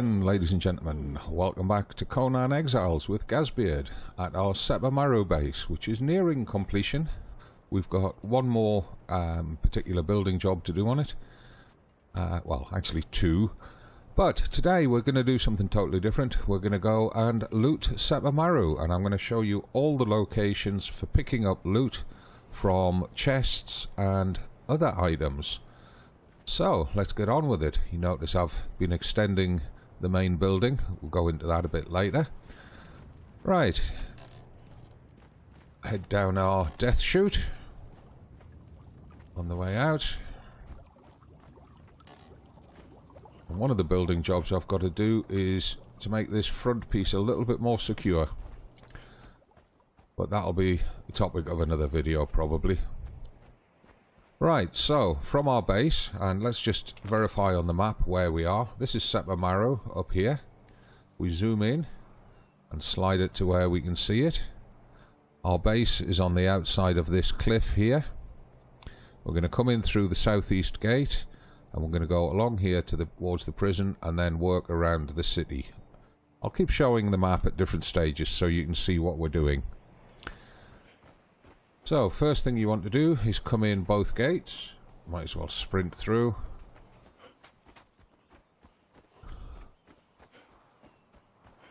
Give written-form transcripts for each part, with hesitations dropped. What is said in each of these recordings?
again, ladies and gentlemen. Welcome back to Conan Exiles with Gazbeard at our Sepermaru base, which is nearing completion. We've got one more particular building job to do on it. Well, actually two. But today we're going to do something totally different. We're going to go and loot Sepermaru, and I'm going to show you all the locations for picking up loot from chests and other items. So, let's get on with it. You notice I've been extending the main building. We'll go into that a bit later. Right. Head down our death chute. On the way out. And one of the building jobs I've got to do is to make this front piece a little bit more secure. But that'll be the topic of another video probably. Right, so from our base, and let's just verify on the map where we are. This is Sepermaru up here. We zoom in and slide it to where we can see it. Our base is on the outside of this cliff here. We're going to come in through the southeast gate, and we're going to go along here to towards the prison and then work around the city. I'll keep showing the map at different stages so you can see what we're doing. So, first thing you want to do is come in both gates. Might as well sprint through.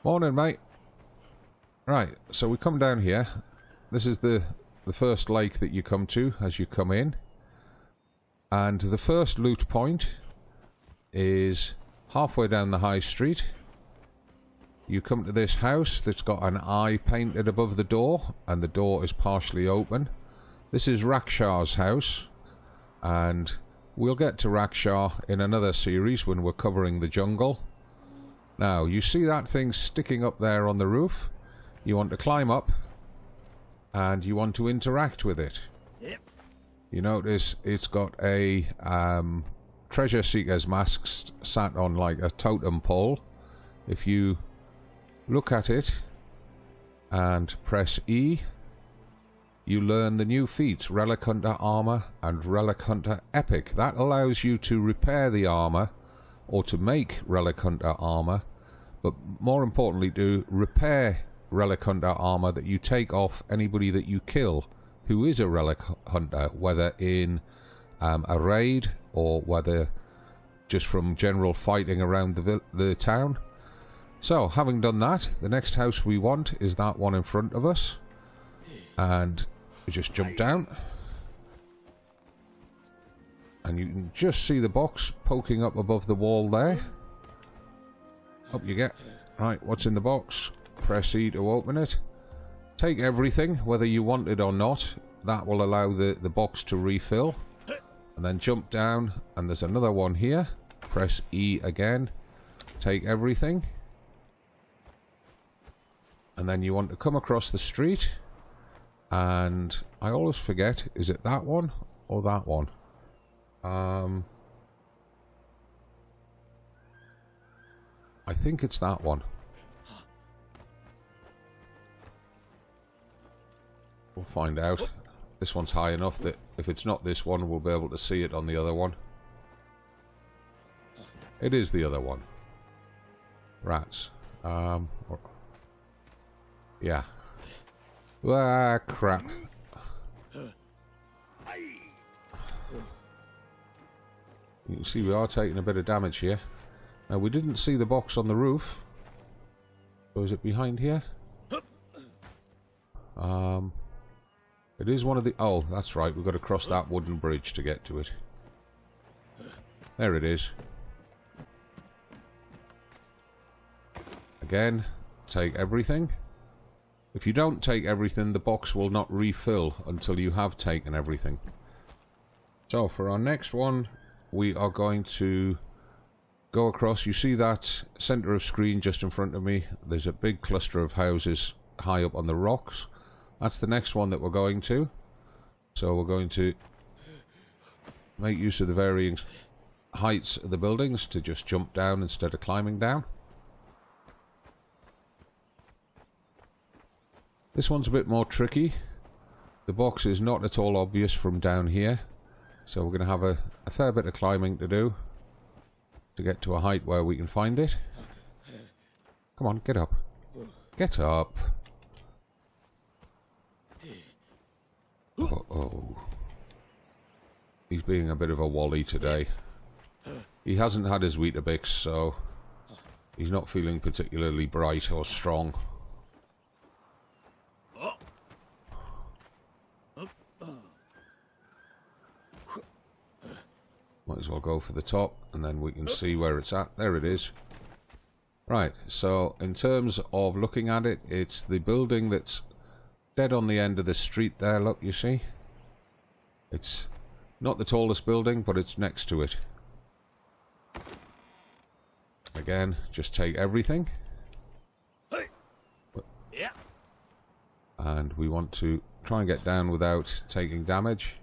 Morning, mate. Right, so we come down here. This is the first lake that you come to as you come in. And the first loot point is halfway down the high street. You come to this house that's got an eye painted above the door, and the door is partially open. This is Rakshar's house, and we'll get to Rakshar in another series when we're covering the jungle. Now, you see that thing sticking up there on the roof? You want to climb up, and you want to interact with it. Yep. You notice it's got a treasure seeker's mask sat on like a totem pole. If you look at it and press E, you learn the new feats, Relic Hunter Armor and Relic Hunter Epic. That allows you to repair the armor, or to make Relic Hunter armor, but more importantly to repair Relic Hunter armor that you take off anybody that you kill who is a Relic Hunter, whether in a raid or whether just from general fighting around the town. So, having done that, the next house we want is that one in front of us. And we just jump down. And you can just see the box poking up above the wall there. Up you get. Right, what's in the box? Press E to open it. Take everything, whether you want it or not. That will allow the box to refill. And then jump down, and there's another one here. Press E again. Take everything. And then you want to come across the street, and I always forget, is it that one or that one? I think it's that one. We'll find out. This one's high enough that if it's not this one, we'll be able to see it on the other one. It is the other one. Rats. Yeah. Ah, crap. You can see we are taking a bit of damage here. Now, we didn't see the box on the roof. Or is it behind here? It is one of the... Oh, that's right. We've got to cross that wooden bridge to get to it. There it is. Again, take everything. If you don't take everything, the box will not refill until you have taken everything. So, for our next one, we are going to go across. You see that center of screen just in front of me? There's a big cluster of houses high up on the rocks. That's the next one that we're going to. So, we're going to make use of the varying heights of the buildings to just jump down instead of climbing down. This one's a bit more tricky. The box is not at all obvious from down here, so we're going to have a fair bit of climbing to do to get to a height where we can find it. Come on, get up. Get up. Uh-oh. He's being a bit of a wally today. He hasn't had his Weetabix, so he's not feeling particularly bright or strong. Might as well go for the top, and then we can see where it's at. There it is. Right, so in terms of looking at it, it's the building that's dead on the end of the street there, look, you see? It's not the tallest building, but it's next to it. Again, just take everything. And we want to try and get down without taking damage.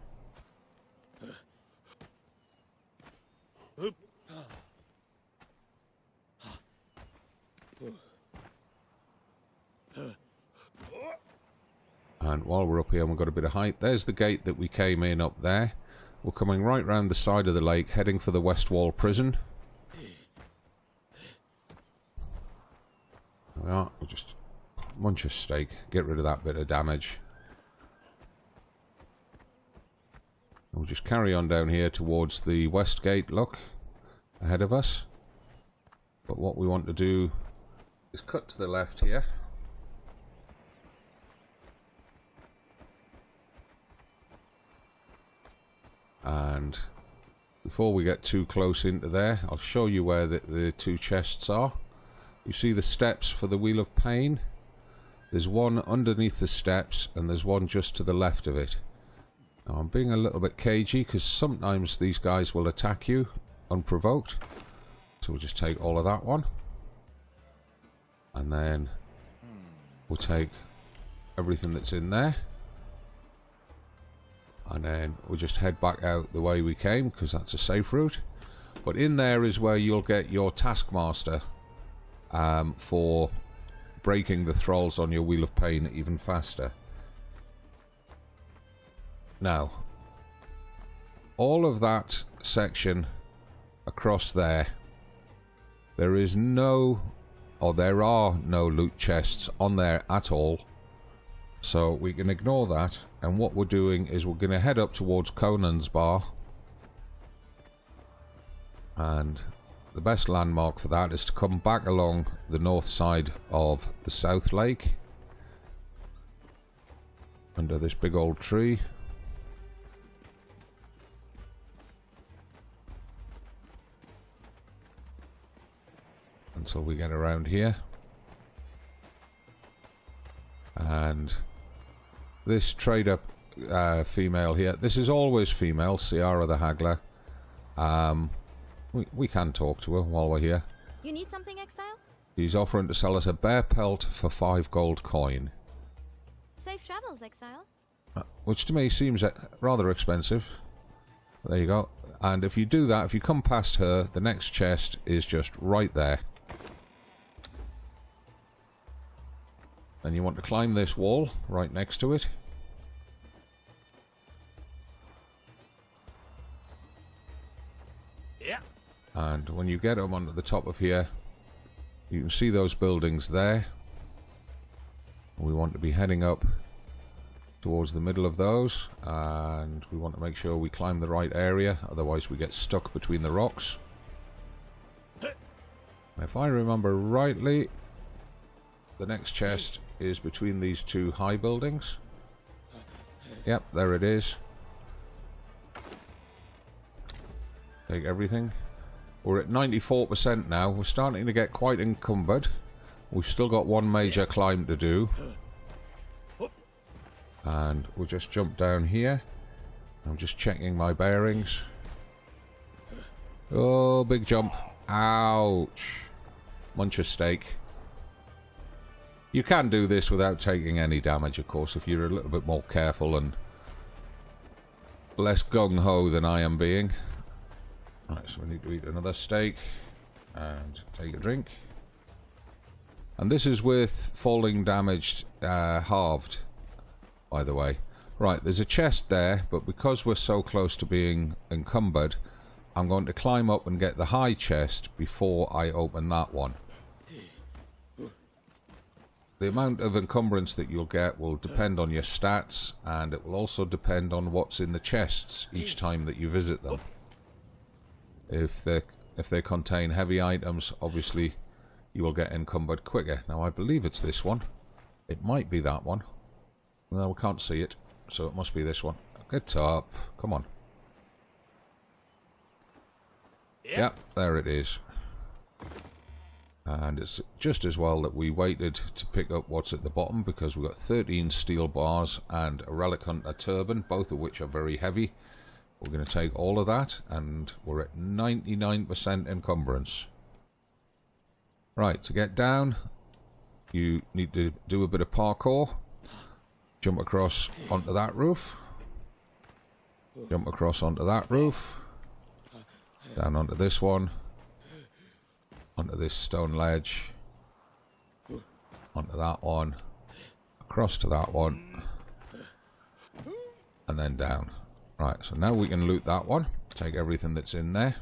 And while we're up here and we've got a bit of height, there's the gate that we came in up there. We're coming right round the side of the lake, heading for the West Wall prison. There we are. We'll just munch a steak, get rid of that bit of damage. And we'll just carry on down here towards the west gate, look, ahead of us. But what we want to do is cut to the left here. And before we get too close into there, I'll show you where the two chests are. You see the steps for the Wheel of Pain? There's one underneath the steps, and there's one just to the left of it. Now I'm being a little bit cagey, because sometimes these guys will attack you unprovoked. So we'll just take all of that one. And then we'll take everything that's in there. And then we'll just head back out the way we came, because that's a safe route. But in there is where you'll get your Taskmaster for breaking the thralls on your Wheel of Pain even faster. Now, all of that section across there, there is no, or there are no loot chests on there at all. So we can ignore that, and what we're doing is we're going to head up towards Conan's bar, and the best landmark for that is to come back along the north side of the South Lake under this big old tree. Until we get around here. And this trader female here, this is always female, Ciara the Haggler. We can talk to her while we're here. You need something, Exile? He's offering to sell us a bear pelt for 5 gold coin. Safe travels, Exile. Which to me seems rather expensive. There you go. And if you do that, if you come past her, the next chest is just right there. And you want to climb this wall right next to it. Yeah. And when you get up onto the top of here, you can see those buildings there. We want to be heading up towards the middle of those, and we want to make sure we climb the right area, otherwise we get stuck between the rocks. If I remember rightly, the next chest is between these two high buildings. Yep, there it is. Take everything. We're at 94% now. We're starting to get quite encumbered. We've still got one major climb to do. And we'll just jump down here. I'm just checking my bearings. Oh, big jump. Ouch. Munch a steak. You can do this without taking any damage, of course, if you're a little bit more careful and less gung-ho than I am being. Right, so we need to eat another steak and take a drink. And this is with falling damage halved, by the way. Right, there's a chest there, but because we're so close to being encumbered, I'm going to climb up and get the high chest before I open that one. the amount of encumbrance that you'll get will depend on your stats, and it will also depend on what's in the chests each time that you visit them. If they contain heavy items, obviously you will get encumbered quicker. Now I believe it's this one. It might be that one. No, we can't see it, so it must be this one. Get up. Come on. Yep, there it is. And it's just as well that we waited to pick up what's at the bottom, because we've got 13 steel bars and a Relic Hunter turban, both of which are very heavy. We're going to take all of that, and we're at 99% encumbrance. Right, to get down, you need to do a bit of parkour. Jump across onto that roof. Jump across onto that roof. Down onto this one. Onto this stone ledge. Onto that one. Across to that one. And then down. Right, so now we can loot that one. Take everything that's in there.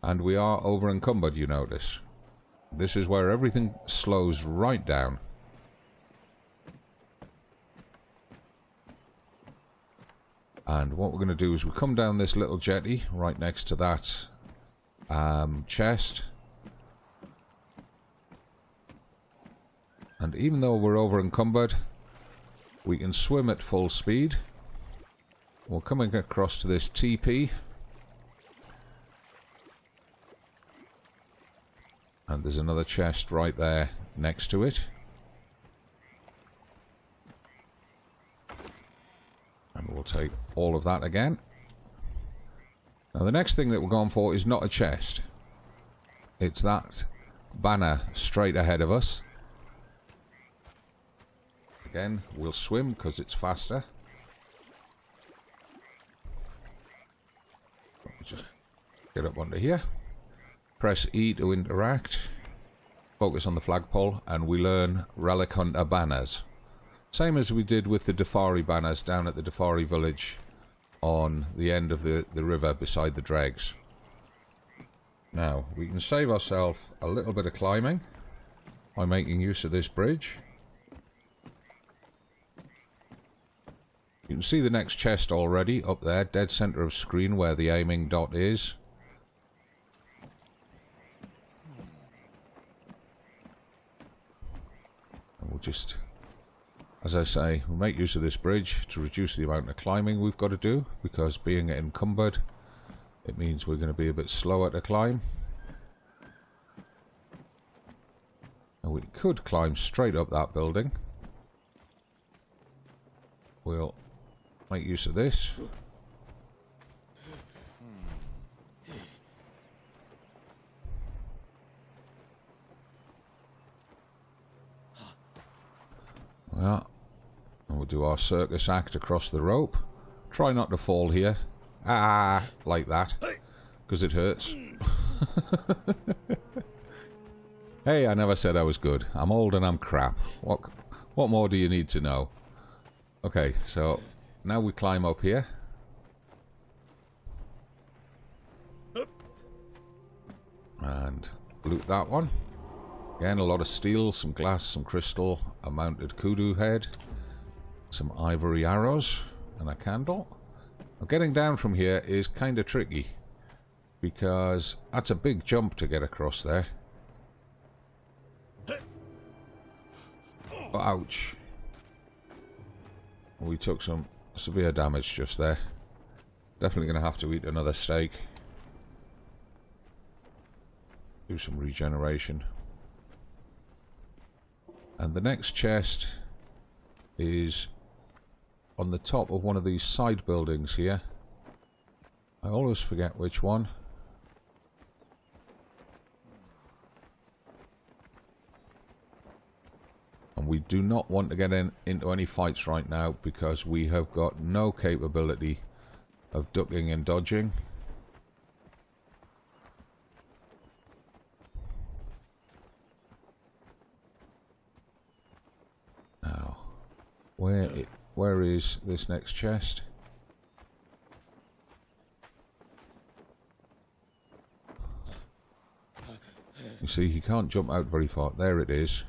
And we are over encumbered, you notice. This is where everything slows right down. And what we're going to do is we come down this little jetty right next to that chest. And even though we're over encumbered, we can swim at full speed. We're coming across to this TP. And there's another chest right there next to it. And we'll take all of that again. Now the next thing that we're going for is not a chest. It's that banner straight ahead of us. Again, we'll swim because it's faster. Just get up onto here. Press E to interact. Focus on the flagpole, and we learn Relic Hunter banners. Same as we did with the Defari banners down at the Defari village on the end of the river beside the dregs. Now, we can save ourselves a little bit of climbing by making use of this bridge. You can see the next chest already up there, dead center of screen where the aiming dot is. And we'll just, as I say, we'll make use of this bridge to reduce the amount of climbing we've got to do, because being encumbered, it means we're going to be a bit slower to climb. And we could climb straight up that building. We'll make use of this. Well, and we'll do our circus act across the rope. Try not to fall here. Ah, like that, because it hurts. Hey, I never said I was good. I'm old and I'm crap. What more do you need to know? Okay, so now we climb up here. And loot that one. Again, a lot of steel, some glass, some crystal, a mounted kudu head, some ivory arrows, and a candle. Now, getting down from here is kind of tricky, because that's a big jump to get across there. Ouch. We took some severe damage just there. Definitely going to have to eat another steak. Do some regeneration. And the next chest is on the top of one of these side buildings here. I always forget which one. And we do not want to get into any fights right now, because we have got no capability of ducking and dodging. Now, where is this next chest? You see, he can't jump out very far. There it is.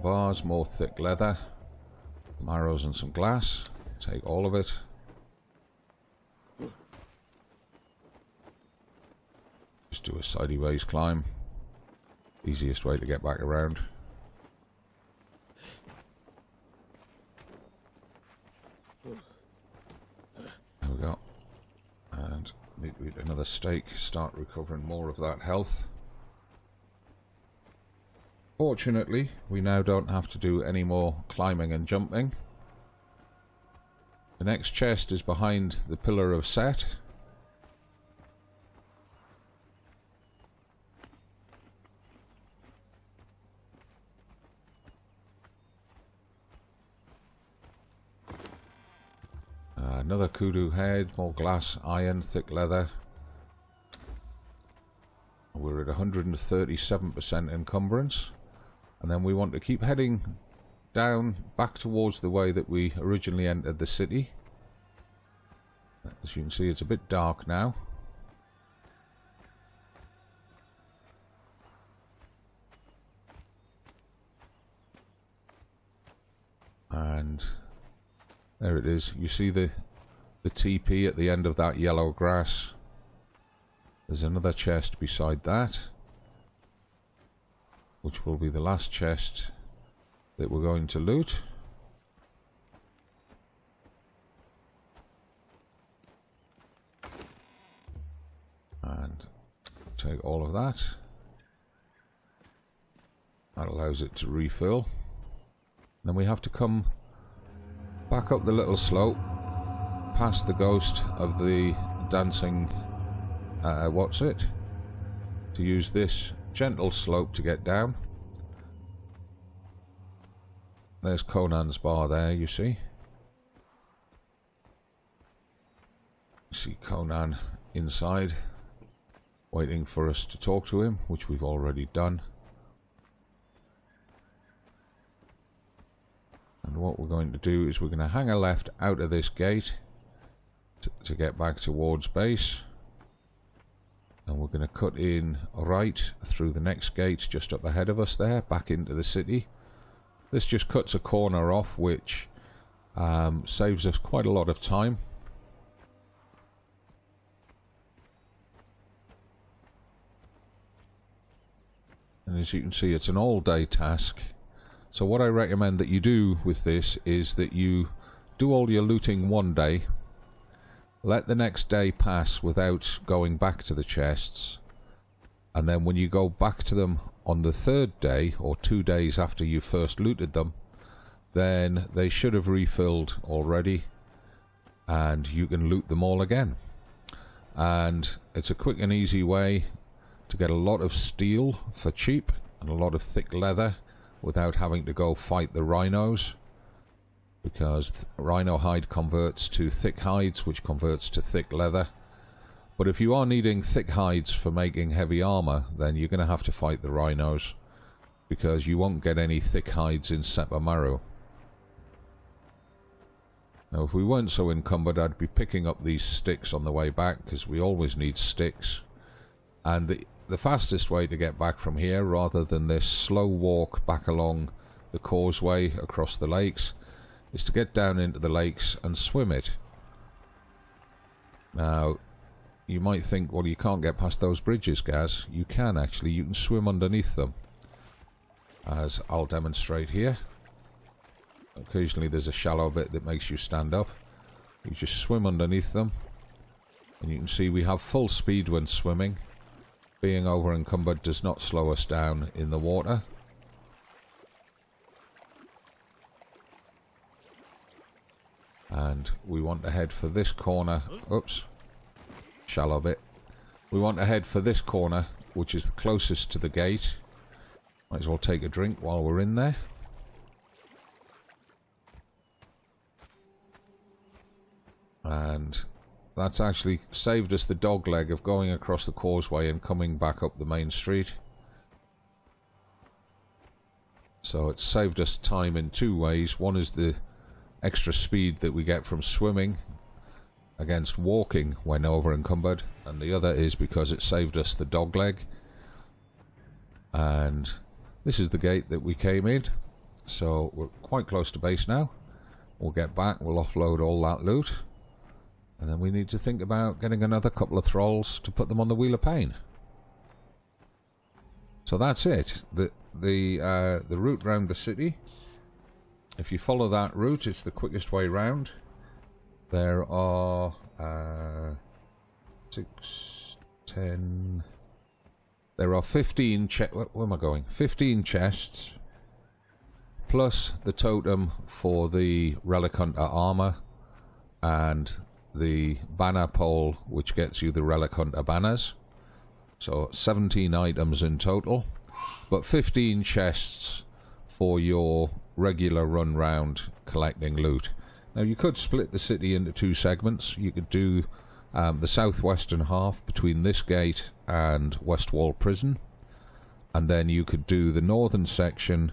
bars, more thick leather, some arrows and some glass. Take all of it. Just do a sideways climb. Easiest way to get back around. There we go. And need to eat another steak, start recovering more of that health. Fortunately, we now don't have to do any more climbing and jumping. The next chest is behind the pillar of Set. Another kudu head, more glass, iron, thick leather. We're at 137% encumbrance. And then we want to keep heading down back towards the way that we originally entered the city. As you can see, it's a bit dark now. And there it is. You see the TP at the end of that yellow grass. There's another chest beside that, which will be the last chest that we're going to loot. And take all of that. That allows it to refill. Then we have to come back up the little slope, past the ghost of the dancing to use this gentle slope to get down. There's Conan's bar there, you see. You see Conan inside, waiting for us to talk to him, which we've already done. And what we're going to do is we're going to hang a left out of this gate to get back towards base. And we're going to cut in right through the next gate just up ahead of us there, back into the city. This just cuts a corner off, which saves us quite a lot of time. And as you can see, it's an all-day task. So what I recommend that you do with this is that you do all your looting one day, let the next day pass without going back to the chests, and then when you go back to them on the third day, or 2 days after you first looted them, then they should have refilled already, and you can loot them all again. And it's a quick and easy way to get a lot of steel for cheap, and a lot of thick leather, without having to go fight the rhinos, because rhino hide converts to thick hides, which converts to thick leather. But if you are needing thick hides for making heavy armor, then you're going to have to fight the rhinos, because you won't get any thick hides in Sepermaru. Now if we weren't so encumbered, I'd be picking up these sticks on the way back, because we always need sticks. And the fastest way to get back from here, rather than this slow walk back along the causeway across the lakes, is to get down into the lakes and swim it. Now, you might think, well, you can't get past those bridges, Gaz. You can actually. You can swim underneath them, as I'll demonstrate here. Occasionally there's a shallow bit that makes you stand up. You just swim underneath them, and you can see we have full speed when swimming. Being over encumbered does not slow us down in the water. And we want to head for this corner. Oops, shallow bit. We want to head for this corner, which is the closest to the gate. Might as well take a drink while we're in there. And that's actually saved us the dog leg of going across the causeway and coming back up the main street. So it's saved us time in two ways. One is the extra speed that we get from swimming against walking when over encumbered, and the other is because it saved us the dog leg. And this is the gate that we came in. So we're quite close to base now. We'll get back, we'll offload all that loot, and then we need to think about getting another couple of thralls to put them on the Wheel of Pain. So that's it. The route round the city, if you follow that route, it's the quickest way round. There are 6, 10... There are 15 where am I going? 15 chests, plus the totem for the Relic Hunter armor, and the banner pole, which gets you the Relic Hunter banners. So 17 items in total, but 15 chests for your regular run round collecting loot. Now you could split the city into 2 segments. You could do the southwestern half between this gate and West Wall Prison, and then you could do the northern section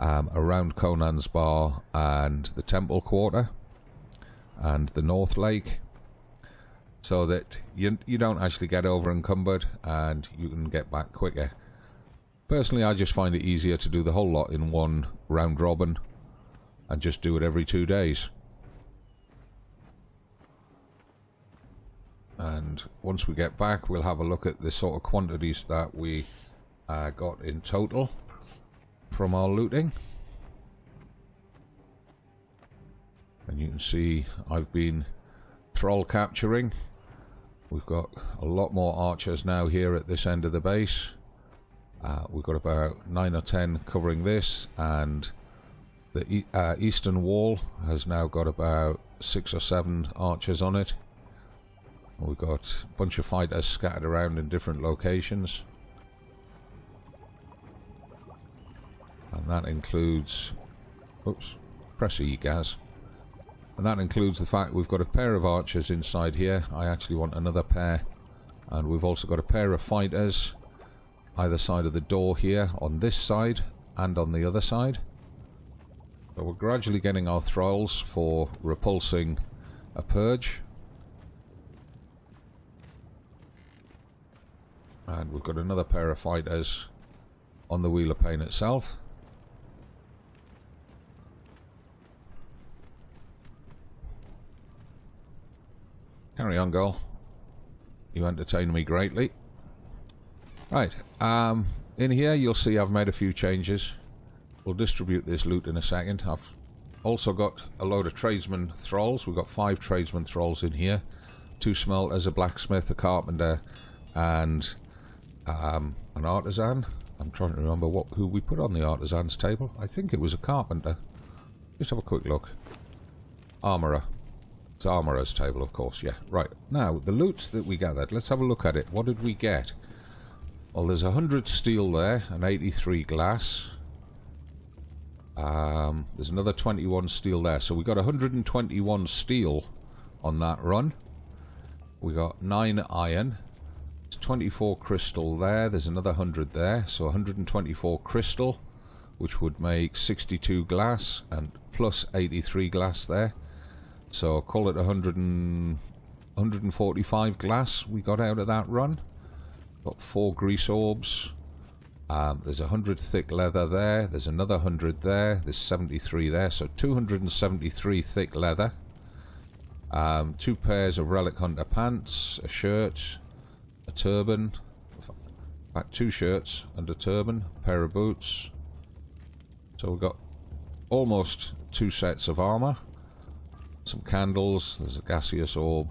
around Conan's Bar and the Temple Quarter and the North Lake, so that you don't actually get over encumbered and you can get back quicker. Personally, I just find it easier to do the whole lot in one round robin and just do it every 2 days. And once we get back, we'll have a look at the sort of quantities that we got in total from our looting. And you can see I've been thrall capturing. We've got a lot more archers now here at this end of the base. We've got about 9 or 10 covering this, and the eastern wall has now got about 6 or 7 archers on it. We've got a bunch of fighters scattered around in different locations. And that includes... Oops, press E, Gaz. And that includes the fact we've got a pair of archers inside here. I actually want another pair. And we've also got a pair of fighters either side of the door here, on this side and on the other side. So we're gradually getting our thralls for repulsing a purge. And we've got another pair of fighters on the Wheel of Pain itself. Carry on, girl. You entertain me greatly. Right, in here you'll see I've made a few changes. We'll distribute this loot in a second. I've also got a load of tradesman thralls. We've got 5 tradesman thralls in here. 2 smelters, a blacksmith, a carpenter, and an artisan. I'm trying to remember who we put on the artisan's table. I think it was a carpenter. Just have a quick look. Armourer. It's armourer's table, of course, yeah. Right, now, the loot that we gathered, let's have a look at it. What did we get? Well, there's 100 steel there, and 83 glass. There's another 21 steel there, so we got 121 steel on that run. We got 9 iron. 24 crystal there, there's another 100 there, so 124 crystal, which would make 62 glass, and plus 83 glass there, so call it 145 glass we got out of that run. Got 4 grease orbs, there's 100 thick leather there, there's another 100 there, there's 73 there, so 273 thick leather, 2 pairs of Relic Hunter pants, a shirt, a turban, in fact 2 shirts and a turban, a pair of boots. So we've got almost 2 sets of armour, some candles, there's a gaseous orb,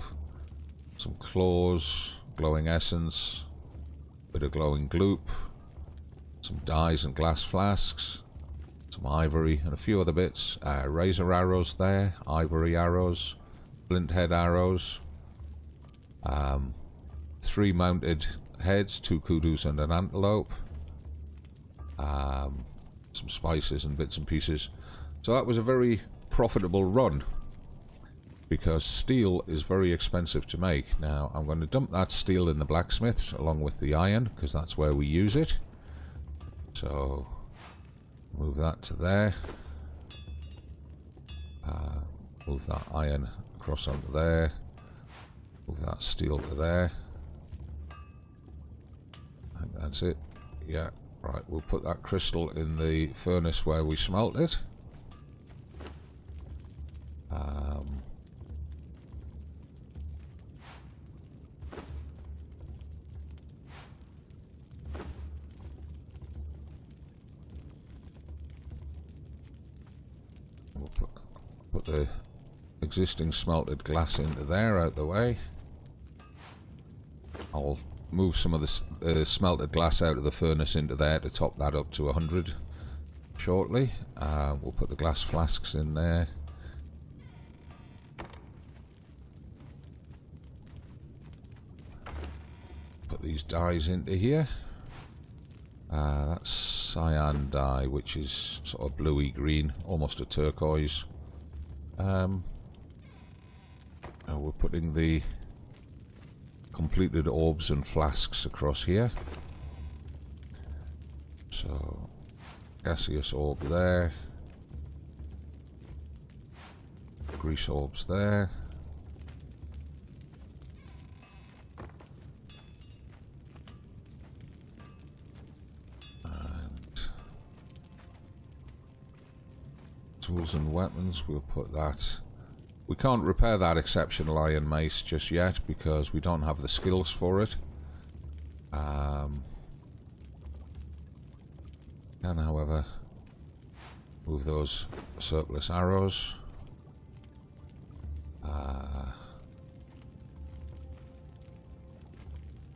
some claws, glowing essence, bit of glowing gloop, some dyes and glass flasks, some ivory and a few other bits, razor arrows there, ivory arrows, flint head arrows, 3 mounted heads, 2 kudus and an antelope, some spices and bits and pieces. So that was a very profitable run, because steel is very expensive to make. Now I'm going to dump that steel in the blacksmiths along with the iron, because that's where we use it. So move that to there, move that iron across onto there, move that steel to there. I think that's it. Yeah, Right, we'll put that crystal in the furnace where we smelt it. We'll put the existing smelted glass into there, out the way. I'll move some of the smelted glass out of the furnace into there to top that up to 100 shortly. We'll put the glass flasks in there. Put these dyes into here. That's cyan dye, which is sort of bluey green, almost a turquoise. Now we're putting the completed orbs and flasks across here. So gaseous orb there, grease orbs there, and tools and weapons, we'll put that. We can't repair that exceptional iron mace just yet because we don't have the skills for it. Can, however, move those surplus arrows.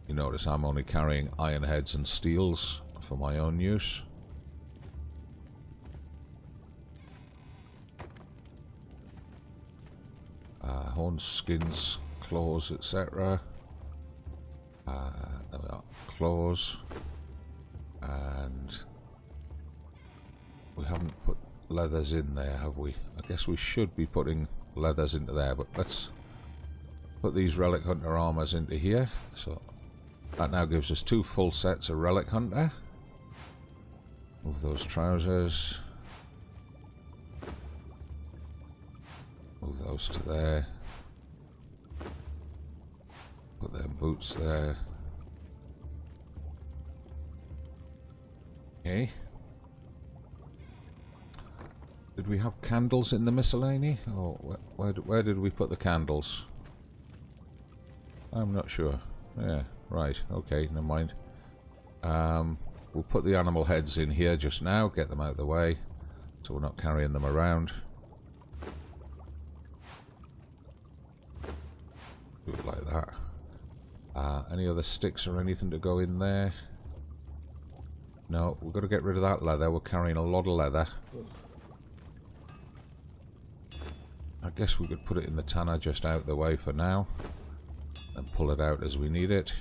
You notice I'm only carrying iron heads and steels for my own use. Horns, skins, claws, etc. There we are, claws. And we haven't put leathers in there, have we? I guess we should be putting leathers into there, but let's put these Relic Hunter armors into here. So that now gives us 2 full sets of Relic Hunter. Move those trousers. Move those to there. Put them boots there. Okay. Did we have candles in the miscellany? Or where did we put the candles? I'm not sure. Yeah, right. Okay, never mind. We'll put the animal heads in here just now, get them out of the way, so we're not carrying them around. Do it like that. Any other sticks or anything to go in there? No, we've got to get rid of that leather. We're carrying a lot of leather. I guess we could put it in the tanner just out the way for now, and pull it out as we need it.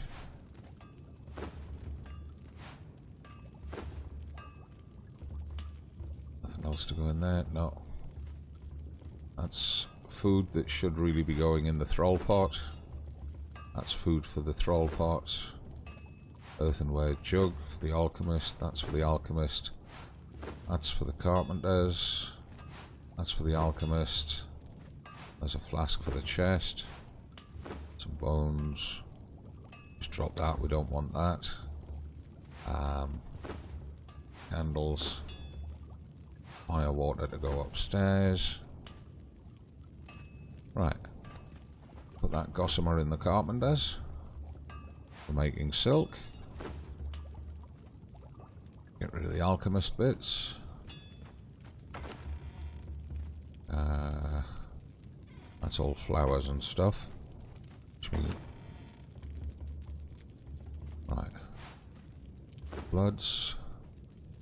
Nothing else to go in there? No. That's food that should really be going in the thrall pot. That's food for the thrall pot. Earthenware jug for the alchemist. That's for the alchemist. That's for the carpenters. That's for the alchemist. There's a flask for the chest. Some bones. Just drop that, we don't want that. Candles. Fire water to go upstairs. Right. Put that gossamer in the carpenters for making silk. Get rid of the alchemist bits. That's all flowers and stuff. Right. Bloods.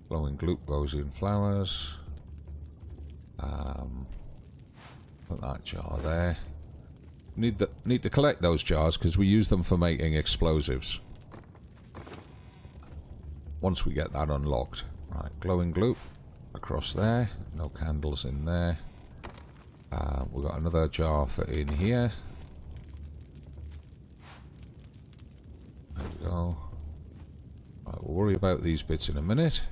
Glowing gloop goes in flowers. Put that jar there. Need to collect those jars because we use them for making explosives. Once we get that unlocked. Right, glowing gloop across there. No candles in there. We've got another jar for in here. There we go. Right, we'll worry about these bits in a minute.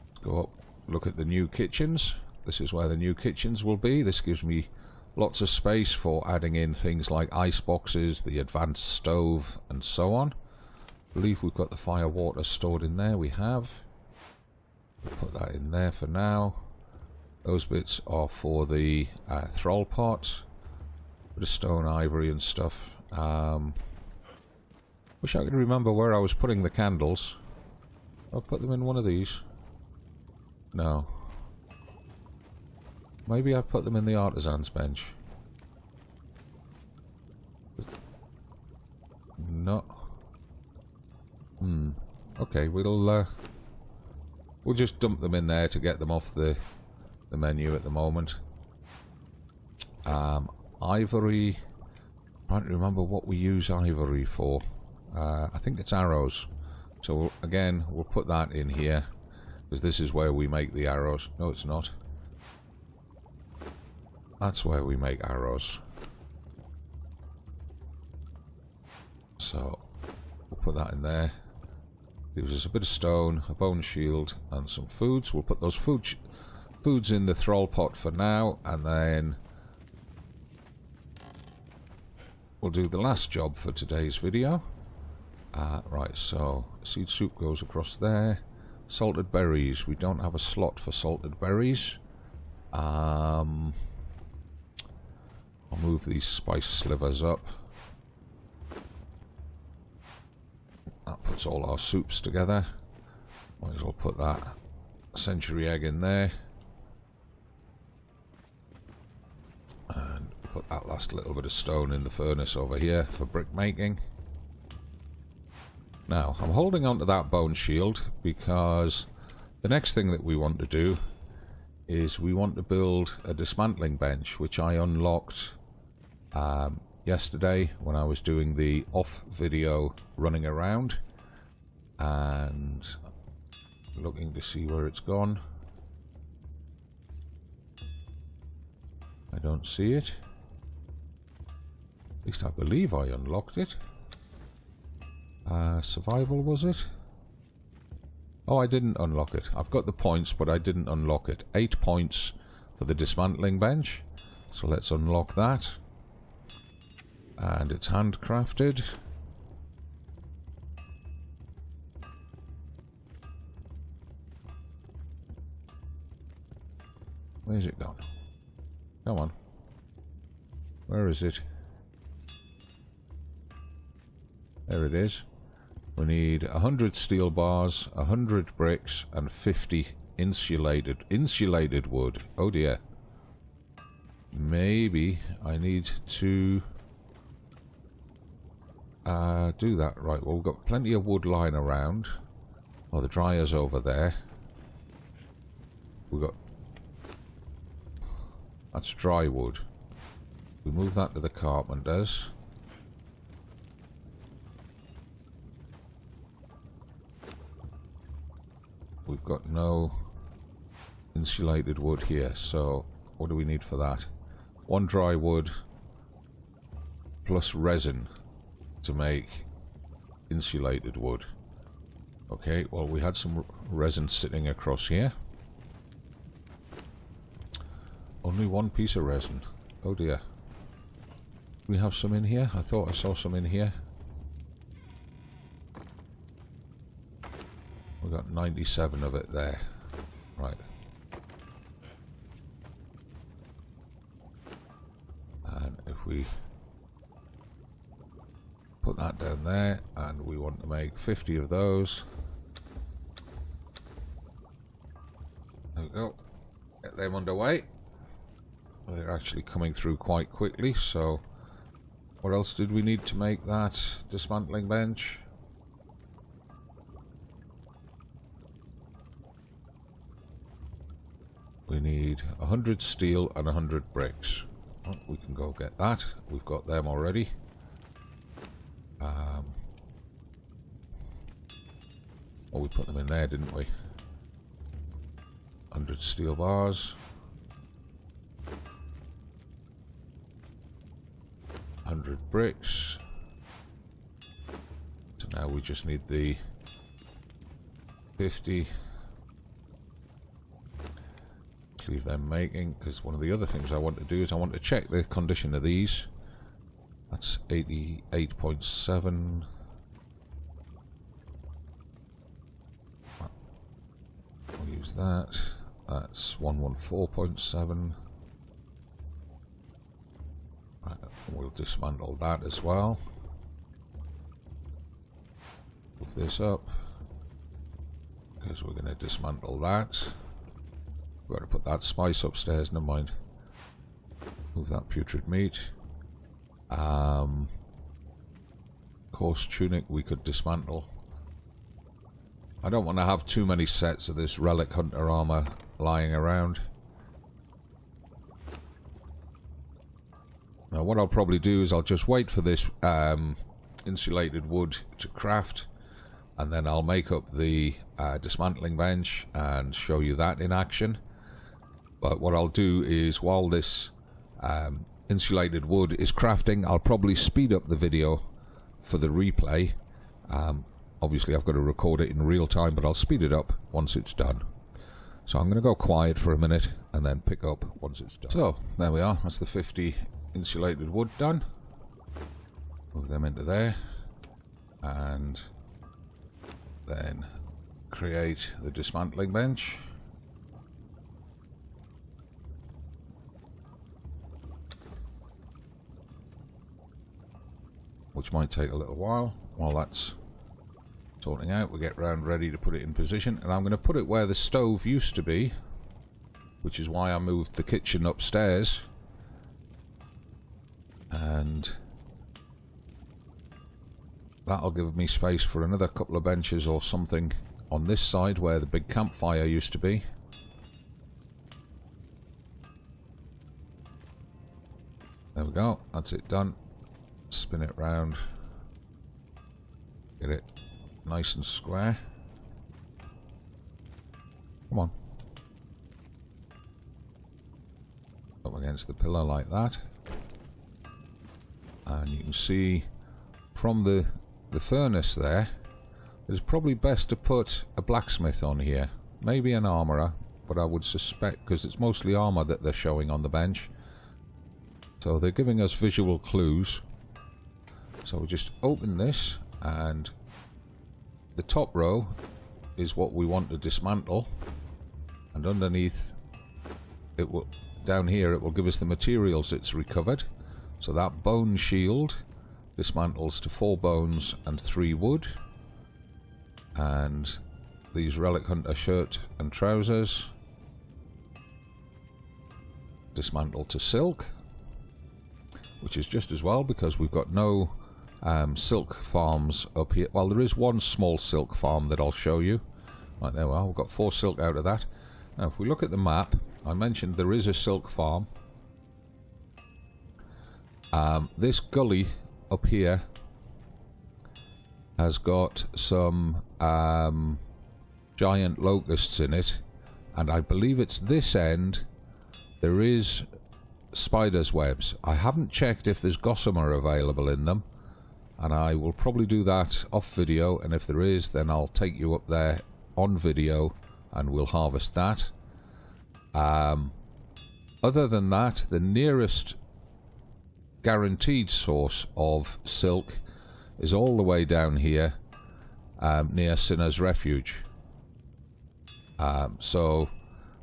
Let's go up, look at the new kitchens. This is where the new kitchens will be. This gives me lots of space for adding in things like ice boxes, the advanced stove, and so on. believe we've got the fire water stored in there. We have. We'll put that in there for now. Those bits are for the thrall pot. Bit of stone, ivory and stuff. Wish I could remember where I was putting the candles. I'll put them in one of these. No. Maybe I put them in the artisan's bench. No. Okay, we'll just dump them in there to get them off the menu at the moment. Ivory. I can't remember what we use ivory for. I think it's arrows. So again, we'll put that in here because this is where we make the arrows. No, it's not. That's where we make arrows. So we'll put that in there. Gives us a bit of stone, a bone shield, and some foods. We'll put those foods in the thrall pot for now, and then we'll do the last job for today's video. Right, so seed soup goes across there. Salted berries. We don't have a slot for salted berries. I'll move these spice slivers up. That puts all our soups together. Might as well put that century egg in there. And put that last little bit of stone in the furnace over here for brick making. Now, I'm holding on to that bone shield because the next thing that we want to do is we want to build a dismantling bench, which I unlocked yesterday when I was doing the off video running around and looking to see where it's gone. I don't see it. At least I believe I unlocked it. Survival, was it? Oh, I didn't unlock it. I've got the points, but I didn't unlock it. 8 points for the dismantling bench. So let's unlock that. And it's handcrafted. Where's it gone? Come on. Where is it? There it is. We need 100 steel bars, 100 bricks, and 50 insulated wood. Oh dear. Maybe I need to do that. Right, well, we've got plenty of wood lying around. Oh, the dryer's over there. We've got... That's dry wood. We move that to the carpenter's. We've got no insulated wood here, so what do we need for that? 1 dry wood plus resin to make insulated wood. Okay, well, we had some resin sitting across here. Only 1 piece of resin. Oh dear. Do we have some in here? I thought I saw some in here. We've got 97 of it there. Right. And if we put that down there, and we want to make 50 of those. There we go. Get them underway. They're actually coming through quite quickly, so what else did we need to make that dismantling bench? We need 100 steel and 100 bricks. Oh, we can go get that. We've got them already. Oh, we put them in there, didn't we? 100 steel bars. 100 bricks. So now we just need the 50. Leave them making, because one of the other things I want to do is I want to check the condition of these. That's 88.7. use that. That's 114.7. Right, we'll dismantle that as well. Move this up, because we're going to dismantle that. We've got to put that spice upstairs, never mind. Move that putrid meat. Coarse tunic we could dismantle. I don't want to have too many sets of this Relic Hunter armor lying around. Now what I'll probably do is I'll just wait for this insulated wood to craft, and then I'll make up the dismantling bench and show you that in action. But what I'll do is, while this insulated wood is crafting, I'll probably speed up the video for the replay. Obviously I've got to record it in real time, but I'll speed it up once it's done. So I'm going to go quiet for a minute and then pick up once it's done. So there we are, that's the 50 insulated wood done. Move them into there and then create the dismantling bench. Which might take a little while. While that's sorting out, we'll get round ready to put it in position. And I'm going to put it where the stove used to be, which is why I moved the kitchen upstairs. And that'll give me space for another couple of benches or something on this side where the big campfire used to be. There we go, that's it done. Spin it round, get it nice and square. Come on. Up against the pillar like that. And you can see from the furnace there, it's probably best to put a blacksmith on here. Maybe an armourer, but I would suspect, because it's mostly armour that they're showing on the bench. So they're giving us visual clues. So we just open this, and the top row is what we want to dismantle, and underneath it will, down here, it will give us the materials it's recovered. So that bone shield dismantles to 4 bones and 3 wood, and these Relic Hunter shirt and trousers dismantle to silk, which is just as well because we've got no silk farms up here. Well, there is one small silk farm that I'll show you. Right, there we are, we've got 4 silk out of that. Now if we look at the map, I mentioned there is a silk farm. This gully up here has got some giant locusts in it, and I believe it's this end there is spiders' webs. I haven't checked if there's gossamer available in them, and I will probably do that off video, and if there is, then I'll take you up there on video and we'll harvest that. Other than that, the nearest guaranteed source of silk is all the way down here near Sinner's Refuge. So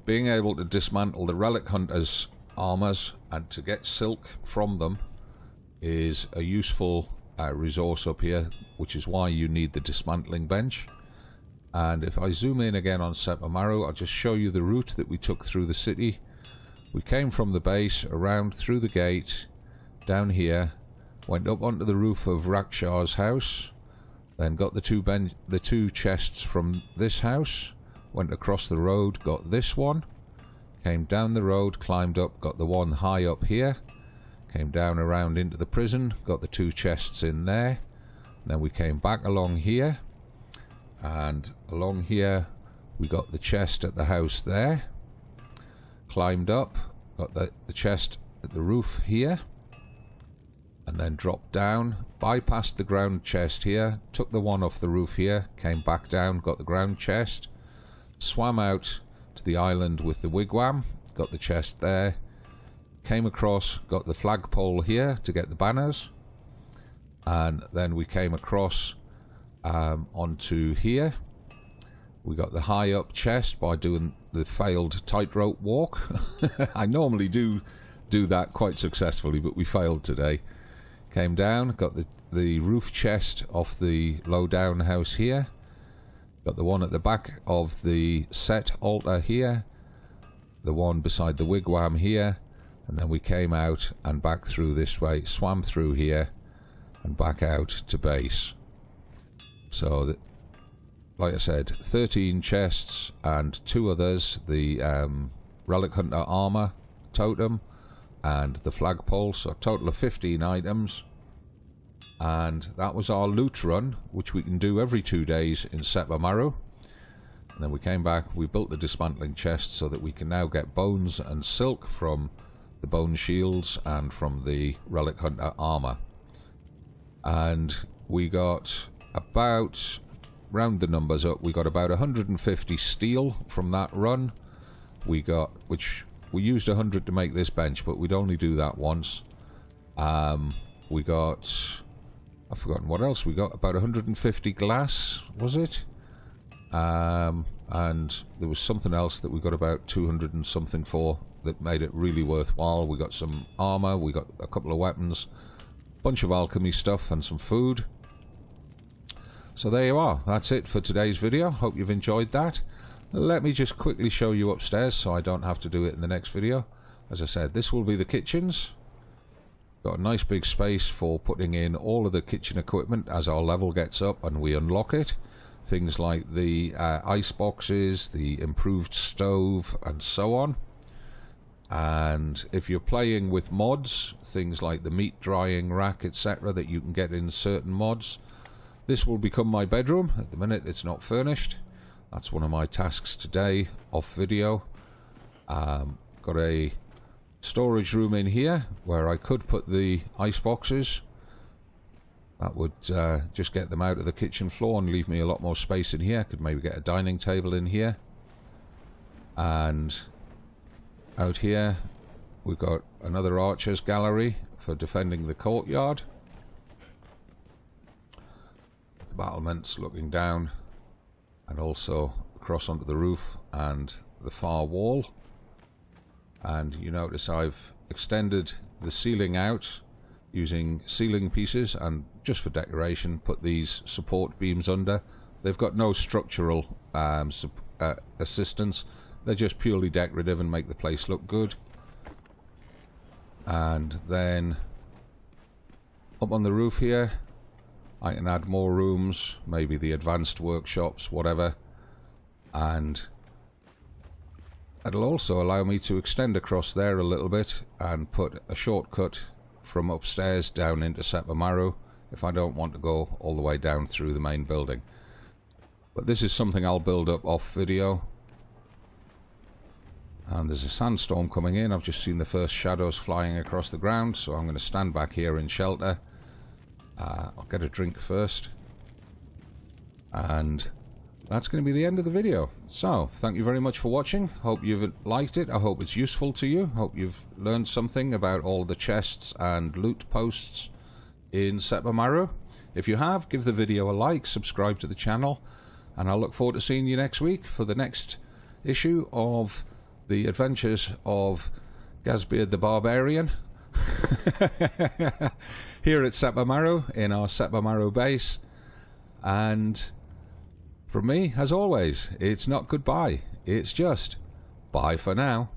being able to dismantle the Relic Hunters armors and to get silk from them is a useful resource up here, which is why you need the dismantling bench. And if I zoom in again on Sepermaru, I'll just show you the route that we took through the city. We came from the base, around through the gate, down here, went up onto the roof of Rakshaw's house, then got the two chests from this house, went across the road, got this one, came down the road, climbed up, got the one high up here, came down around into the prison, got the 2 chests in there, then we came back along here, and along here we got the chest at the house there, climbed up, got the chest at the roof here, and then dropped down, bypassed the ground chest here, took the one off the roof here, came back down, got the ground chest, swam out to the island with the wigwam, got the chest there, came across, got the flagpole here to get the banners, and then we came across onto here, We got the high up chest by doing the failed tightrope walk. I normally do that quite successfully, but we failed today. Came down, got the roof chest off the low down house here. Got the one at the back of the set altar here. The one beside the wigwam here. And then we came out and back through this way, swam through here and back out to base. So like I said, 13 chests and 2 others, the Relic Hunter armor totem and the flagpole, so a total of 15 items. And that was our loot run, which we can do every 2 days in Sepermaru. And then we came back, we built the dismantling chest so that we can now get bones and silk from the bone shields and from the Relic Hunter armor. And we got about, round the numbers up, we got about 150 steel from that run. We used 100 to make this bench, but we'd only do that once. We got, I've forgotten what else we got, about 150 glass, was it? And there was something else that we got about 200 and something for that made it really worthwhile. We got some armor, we got a couple of weapons, bunch of alchemy stuff and some food. So there you are, that's it for today's video. Hope you've enjoyed that. Let me just quickly show you upstairs so I don't have to do it in the next video. As I said, this will be the kitchens. Got a nice big space for putting in all of the kitchen equipment as our level gets up and we unlock it. Things like the ice boxes, the improved stove and so on. And if you're playing with mods, things like the meat drying rack, etc., that you can get in certain mods, this will become my bedroom. At the minute it's not furnished. That's one of my tasks today off video. Got a storage room in here where I could put the ice boxes. That would just get them out of the kitchen floor and leave me a lot more space in here. Could maybe get a dining table in here. And out here we've got another archer's gallery for defending the courtyard. The battlements looking down and also across onto the roof and the far wall. And you notice I've extended the ceiling out using ceiling pieces and just for decoration put these support beams under. They've got no structural assistance. They're just purely decorative and make the place look good. And then up on the roof here I can add more rooms, maybe the advanced workshops, whatever. And it'll also allow me to extend across there a little bit and put a shortcut from upstairs down into Sepermaru if I don't want to go all the way down through the main building. But this is something I'll build up off video. And there's a sandstorm coming in. I've just seen the first shadows flying across the ground, so I'm going to stand back here in shelter. I'll get a drink first. And that's going to be the end of the video. So, thank you very much for watching. Hope you've liked it. I hope it's useful to you. Hope you've learned something about all the chests and loot posts in Sepermaru. If you have, give the video a like, subscribe to the channel, and I'll look forward to seeing you next week for the next issue of the adventures of Gazbeard the Barbarian here at Sepermaru, in our Sepermaru base. And from me, as always, it's not goodbye, it's just bye for now.